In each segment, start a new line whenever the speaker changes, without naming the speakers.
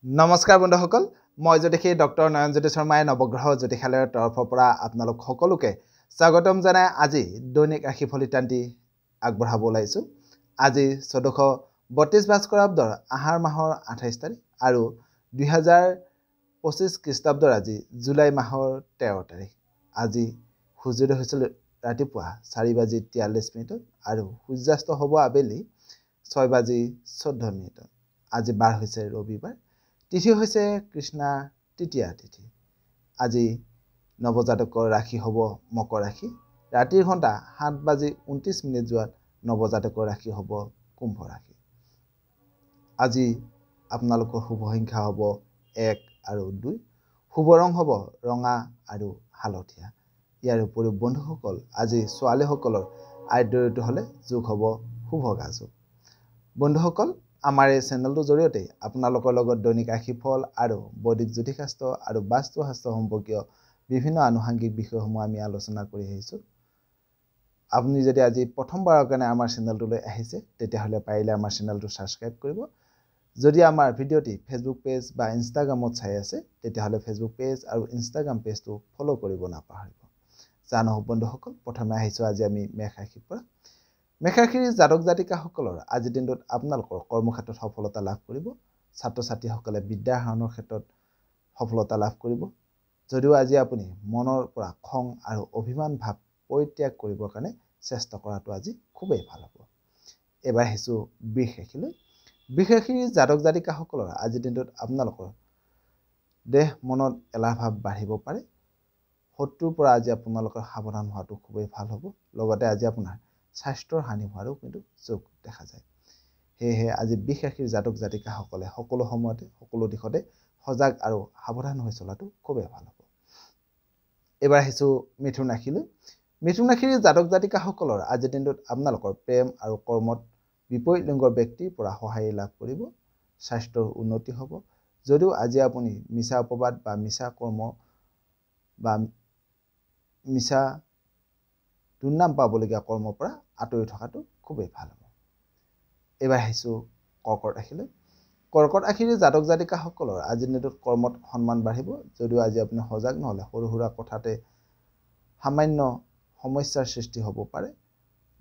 নমস্কাৰ বন্ধুসকল মই জ্যোতিষী ডক্টৰ নয়নজ্যোতি শৰ্মাই নৱগ্ৰহ জ্যোতিষালয়ৰ তৰফৰ পৰা আপোনালোক সকলোকে স্বাগতম জনাই আজি দৈনিক ৰাশিফল ইত্যাদি আগবঢ়াব ওলাইছো। আজি 1432 ভাস্কৰাব্দৰ আহাৰ মাহৰ 28 তাৰিখ আৰু 2025 খ্ৰীষ্টাব্দৰ আজি জুলাই মাহৰ 13 তাৰিখ। আজি সূৰ্যোদয় হৈছিল ৰাতিপুৱা 4:43 আৰু সূৰ্যাস্ত হ'ব আবেলি 6:14 আজি বাৰ হৈছে ৰবিবাৰ। তিথি হৈছে কৃষ্ণা তৃতীয়া তিথি। আজি নৱজাতকৰ ৰাশি হ'ব মকৰ ৰাশি। ৰাতিৰ ঘণ্টা 7:29 যোৱাত নৱজাতকৰ ৰাশি হ'ব কুম্ভ ৰাশি। আজি আপোনালোকৰ শুভ সংখ্যা হ'ব 1 আৰু 2। শুভ ৰং হ'ব ৰঙা আৰু হালধীয়া। ইয়াৰ উপৰিও বন্ধুসকল আজি ছোৱালীসকলৰ আদ্য ঋতু হ'লে যোগ হ'ব শুভ গাজু। বন্ধুসকল আমাৰ এই চেনেলটোৰ জৰিয়তে আপোনালোকৰ লগত দৈনিক ৰাশিফল আৰু বৈদিক জ্যোতিষশাস্ত্ৰ আৰু বাস্তুশাস্ত্ৰ সম্পৰ্কীয় বিভিন্ন আনুষংগিক বিষয়সমূহ আমি আলোচনা কৰি আহিছোঁ। আপুনি যদি আজি প্ৰথমবাৰৰ কাৰণে আমাৰ চেনেলটোলৈ আহিছে তেতিয়াহ'লে পাৰিলে আমাৰ চেনেলটো ছাবস্ক্ৰাইব কৰিব। যদি আমাৰ ভিডিঅ'টি ফেচবুক পেজ বা ইনষ্টাগ্ৰামত চাই আছে তেতিয়াহ'লে ফেচবুক পেজ আৰু ইনষ্টাগ্ৰাম পেজটো ফ'ল' কৰিব নাপাহৰিব। জানো বন্ধুসকল প্ৰথমে আহিছোঁ আজি আমি মেষ ৰাশিৰ পৰা। মেষ ৰাশিৰ জাতক জাতিকাসকলৰ আজিৰ দিনটোত আপোনালোকৰ কৰ্মক্ষেত্ৰত সফলতা লাভ কৰিব। ছাত্ৰ ছাত্ৰীসকলে বিদ্যা আহৰণৰ ক্ষেত্ৰত সফলতা লাভ কৰিব। যদিও আজি আপুনি মনৰ পৰা খং আৰু অভিমান ভাৱ পৰিত্যাগ কৰিবৰ কাৰণে চেষ্টা কৰাটো আজি খুবেই ভাল হ'ব। এবাৰ আহিছোঁ বৃষ ৰাশিলৈ। বৃষ ৰাশিৰ জাতক জাতিকাসকলৰ আজিৰ দিনটোত আপোনালোকৰ দেহ মনত এলাহ ভাৱ বাঢ়িব পাৰে। শত্ৰুৰ পৰা আজি আপোনালোকৰ সাৱধান হোৱাটো খুবেই ভাল হ'ব। লগতে আজি আপোনাৰ স্বাস্থ্যৰ হানি হোৱাৰো কিন্তু যোগ দেখা যায়। সেয়েহে আজি বৃষ ৰাশিৰ জাতক জাতিকাসকলে সকলো সময়তে সকলো দিশতে সজাগ আৰু সাৱধান হৈ চলাটো খুবেই ভাল হ'ব। এবাৰ আহিছোঁ মিথুন ৰাশিলৈ। মিথুন ৰাশিৰ জাতক জাতিকাসকলৰ আজিৰ দিনটোত আপোনালোকৰ প্ৰেম আৰু কৰ্মত বিপৰীত লিংগৰ ব্যক্তিৰ পৰা সহায় লাভ কৰিব। স্বাস্থ্যৰ উন্নতি হ'ব। যদিও আজি আপুনি মিছা অপবাদ বা মিছা কৰ্ম বা মিছা দুৰ্নাম পাবলগীয়া কৰ্মৰ পৰা আঁতৰি থকাটো খুবেই ভাল হ'ব। এইবাৰ আহিছোঁ কৰ্কট ৰাশিলৈ। কৰ্কট ৰাশিৰ জাতক জাতিকাসকলৰ আজিৰ দিনটোত কৰ্মত সন্মান বাঢ়িব। যদিও আজি আপুনি সজাগ নহ'লে সৰু সুৰা কথাতে সামান্য সমস্যাৰ সৃষ্টি হ'ব পাৰে।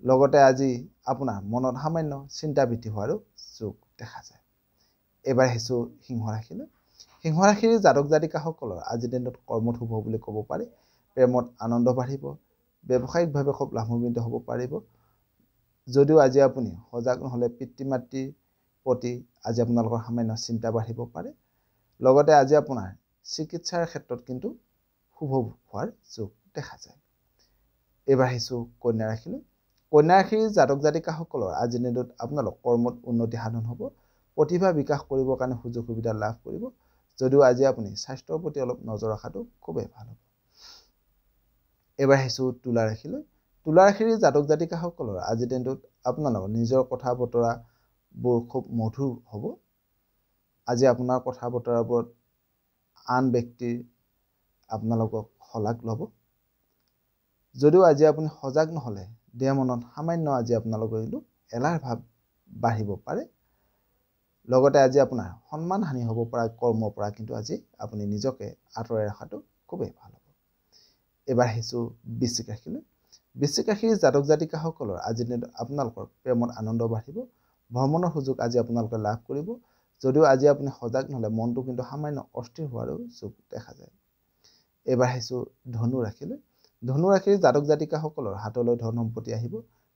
লগতে আজি আপোনাৰ মনত সামান্য চিন্তা বৃদ্ধি হোৱাৰো যোগ দেখা যায়। এইবাৰ আহিছোঁ সিংহ ৰাশিলৈ। সিংহ ৰাশিৰ জাতক জাতিকাসকলৰ আজিৰ দিনটোত কৰ্মত শুভ বুলি ক'ব পাৰি। প্ৰেমত আনন্দ বাঢ়িব। ব্যৱসায়িকভাৱে খুব লাভান্বিত হ'ব পাৰিব। যদিও আজি আপুনি সজাগ নহ'লে পিতৃ মাতৃৰ প্ৰতি আজি আপোনালোকৰ সামান্য চিন্তা বাঢ়িব পাৰে। লগতে আজি আপোনাৰ চিকিৎসাৰ ক্ষেত্ৰত কিন্তু শুভ হোৱাৰ যোগ দেখা যায়। এইবাৰ আহিছোঁ কন্যা ৰাশিলৈ। কন্যা ৰাশিৰ জাতক জাতিকাসকলৰ আজিৰ দিনটোত আপোনালোক কৰ্মত উন্নতি সাধন হ'ব। প্ৰতিভা বিকাশ কৰিবৰ কাৰণে সুযোগ সুবিধা লাভ কৰিব। যদিও আজি আপুনি স্বাস্থ্যৰ প্ৰতি অলপ নজৰ ৰখাটো খুবেই ভাল হ'ব। এইবাৰ আহিছোঁ তুলা ৰাশিলৈ। তুলা ৰাশিৰ জাতক জাতিকাসকলৰ আজিৰ দিনটোত আপোনালোকৰ নিজৰ কথা বতৰাবোৰ খুব মধুৰ হ'ব। আজি আপোনাৰ কথা বতৰাবোৰত আন ব্যক্তিৰ আপোনালোকক শলাগ ল'ব। যদিও আজি আপুনি সজাগ নহ'লে দেহ মনত সামান্য আজি আপোনালোকৰ কিন্তু এলাহ ভাৱ বাঢ়িব পাৰে। লগতে আজি আপোনাৰ সন্মান হানি হ'ব পৰা কৰ্মৰ পৰা কিন্তু আজি আপুনি নিজকে আঁতৰাই ৰখাটো খুবেই ভাল হ'ব। এইবাৰ আহিছোঁ বৃশ্চিক ৰাশিলৈ। বৃশ্চিক ৰাশিৰ জাতক জাতিকাসকলৰ আজিৰ দিনটোত আপোনালোকৰ প্ৰেমত আনন্দ বাঢ়িব। ভ্ৰমণৰ সুযোগ আজি আপোনালোকে লাভ কৰিব। যদিও আজি আপুনি সজাগ নহ'লে মনটো কিন্তু সামান্য অস্থিৰ হোৱাৰো যোগ দেখা যায়। এইবাৰ আহিছোঁ ধনু ৰাশিলৈ। ধনু ৰাশিৰ জাতক জাতিকাসকলৰ হাতলৈ ধন সম্পত্তি আহিব।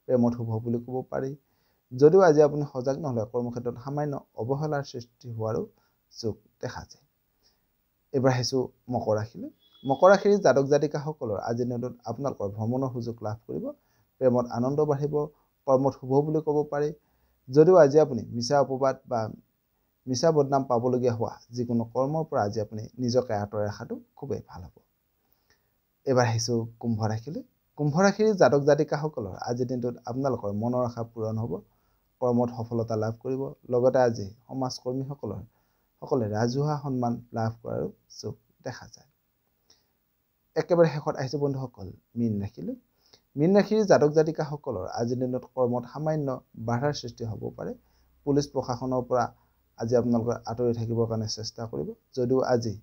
প্ৰেমত শুভ বুলি ক'ব পাৰি। যদিও আজি আপুনি সজাগ নহ'লে কৰ্মক্ষেত্ৰত সামান্য অৱহেলাৰ সৃষ্টি হোৱাৰো যোগ দেখা যায়। এইবাৰ আহিছোঁ মকৰ ৰাশিলৈ। মকৰ ৰাশিৰ জাতক জাতিকাসকলৰ আজিৰ দিনটোত আপোনালোকৰ ভ্ৰমণৰ সুযোগ লাভ কৰিব। প্ৰেমত আনন্দ বাঢ়িব। কৰ্মত শুভ বুলি ক'ব পাৰি। যদিও আজি আপুনি মিছা অপবাদ বা মিছা বদনাম পাবলগীয়া হোৱা যিকোনো কৰ্মৰ পৰা আজি আপুনি নিজকে আঁতৰাই ৰখাটো খুবেই ভাল হ'ব। এইবাৰ আহিছোঁ কুম্ভ ৰাশিলৈ। কুম্ভ ৰাশিৰ জাতক জাতিকাসকলৰ আজিৰ দিনটোত আপোনালোকৰ মনৰ আশা পূৰণ হ'ব। কৰ্মত সফলতা লাভ কৰিব। লগতে আজি সমাজকৰ্মীসকলে ৰাজহুৱা সন্মান লাভ কৰাৰো যোগ দেখা যায়। একেবাৰে শেষত আহিছোঁ বন্ধুসকল মীন ৰাশিলৈ। মীন ৰাশিৰ জাতক জাতিকাসকলৰ আজিৰ দিনত কৰ্মত সামান্য বাধাৰ সৃষ্টি হ'ব পাৰে। পুলিচ প্ৰশাসনৰ পৰা আজি আপোনালোকে আঁতৰি থাকিবৰ কাৰণে চেষ্টা কৰিব যদিও আজি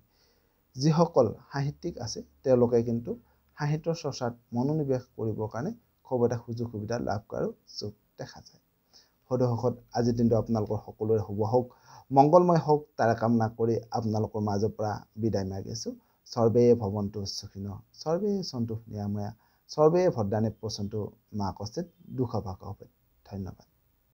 যিসকল সাহিত্যিক আছে তেওঁলোকে কিন্তু সাহিত্যৰ চৰ্চাত মনোনিৱেশ কৰিবৰ কাৰণে খুব এটা সুযোগ সুবিধা লাভ কৰাৰ যোগ দেখা যায় সদুসকত আজিৰ দিনটো আপোনালোকৰ সকলোৰে শুভ হওক মংগলময় হওক তাৰে কামনা কৰি আপোনালোকৰ মাজৰ পৰা বিদায় মাগিছোঁ সৰ্বে ভৱন্তু সুখিনঃ সৰ্বে সন্তু নিৰাময়া সৰ্বে ভদ্ৰাণি পশ্যন্তু মা কশ্চিৎ দুঃখভাগ ভৱেৎ ধন্যবাদ